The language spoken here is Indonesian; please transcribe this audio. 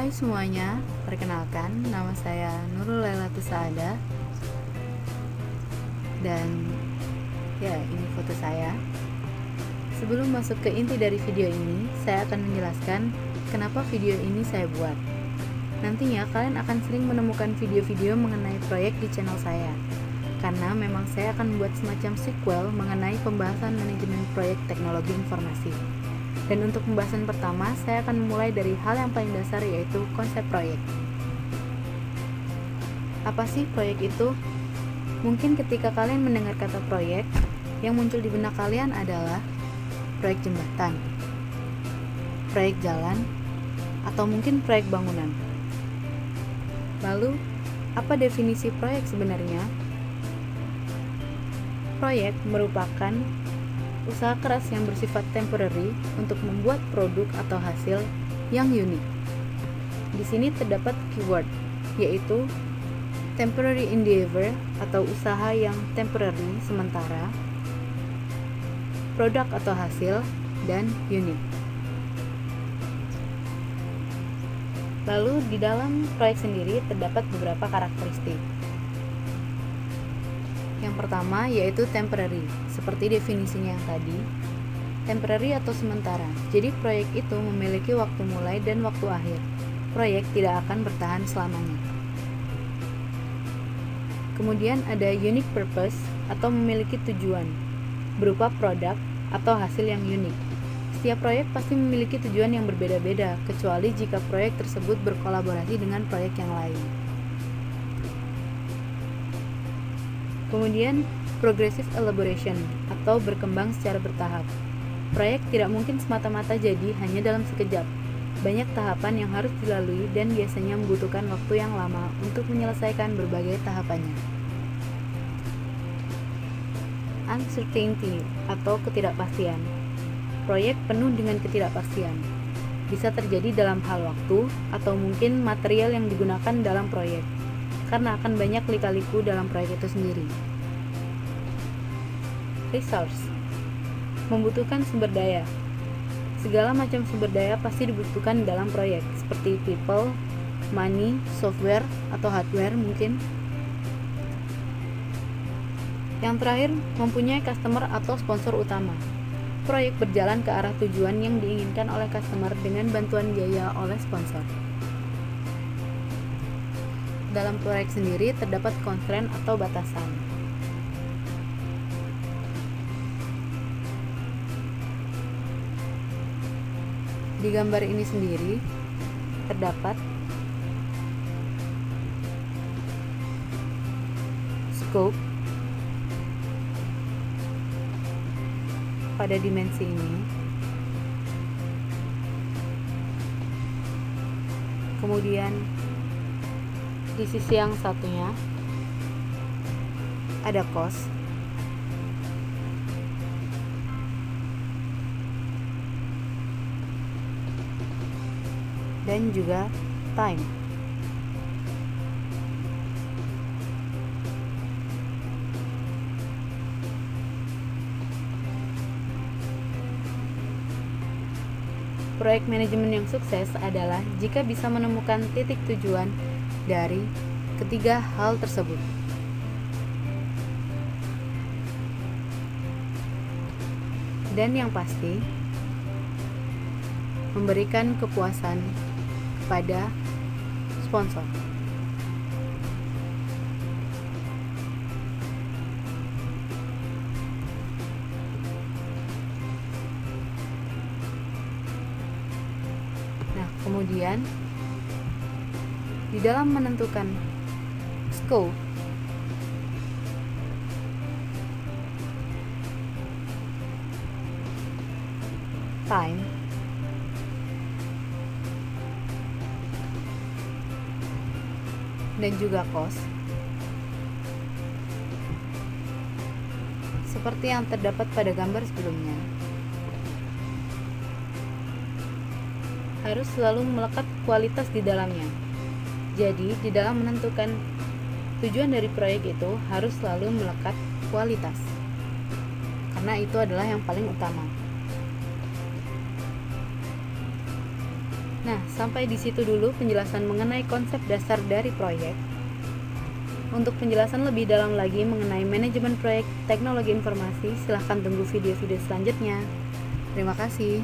Hai semuanya, perkenalkan nama saya Nurul Lailatul Saada. Dan ya, ini foto saya. Sebelum masuk ke inti dari video ini, saya akan menjelaskan kenapa video ini saya buat. Nantinya kalian akan sering menemukan video-video mengenai proyek di channel saya, karena memang saya akan membuat semacam sequel mengenai pembahasan manajemen proyek teknologi informasi. Dan untuk pembahasan pertama, saya akan memulai dari hal yang paling dasar, yaitu konsep proyek. Apa sih proyek itu? Mungkin ketika kalian mendengar kata proyek, yang muncul di benak kalian adalah proyek jembatan, proyek jalan, atau mungkin proyek bangunan. Lalu, apa definisi proyek sebenarnya? Proyek merupakan usaha keras yang bersifat temporary untuk membuat produk atau hasil yang unik. Di sini terdapat keyword, yaitu temporary endeavor atau usaha yang temporary sementara, produk atau hasil, dan unik. Lalu di dalam proyek sendiri terdapat beberapa karakteristik. Yang pertama yaitu temporary, seperti definisinya yang tadi. Temporary atau sementara. Jadi proyek itu memiliki waktu mulai dan waktu akhir. Proyek tidak akan bertahan selamanya. Kemudian ada unique purpose atau memiliki tujuan, berupa produk atau hasil yang unik. Setiap proyek pasti memiliki tujuan yang berbeda-beda, kecuali jika proyek tersebut berkolaborasi dengan proyek yang lain. Kemudian, progressive elaboration atau berkembang secara bertahap. Proyek tidak mungkin semata-mata jadi hanya dalam sekejap. Banyak tahapan yang harus dilalui dan biasanya membutuhkan waktu yang lama untuk menyelesaikan berbagai tahapannya. Uncertainty atau ketidakpastian. Proyek penuh dengan ketidakpastian. Bisa terjadi dalam hal waktu atau mungkin material yang digunakan dalam proyek, karena akan banyak lika-liku dalam proyek itu sendiri. Resource membutuhkan sumber daya. Segala macam sumber daya pasti dibutuhkan dalam proyek, seperti people, money, software, atau hardware mungkin. Yang terakhir, mempunyai customer atau sponsor utama. Proyek berjalan ke arah tujuan yang diinginkan oleh customer dengan bantuan biaya oleh sponsor. Dalam proyek sendiri terdapat constraint atau batasan. Di gambar ini sendiri terdapat scope pada dimensi ini. Kemudian di sisi yang satunya ada cost, dan juga time. Proyek manajemen yang sukses adalah jika bisa menemukan titik tujuan dari ketiga hal tersebut. Dan yang pasti, memberikan kepuasan kepada sponsor. Nah, kemudian di dalam menentukan scope, time, dan juga cost, seperti yang terdapat pada gambar sebelumnya, harus selalu melekat kualitas di dalamnya. Jadi, di dalam menentukan tujuan dari proyek itu harus selalu melekat kualitas, karena itu adalah yang paling utama. Nah, sampai di situ dulu penjelasan mengenai konsep dasar dari proyek. Untuk penjelasan lebih dalam lagi mengenai manajemen proyek teknologi informasi, silahkan tunggu video-video selanjutnya. Terima kasih.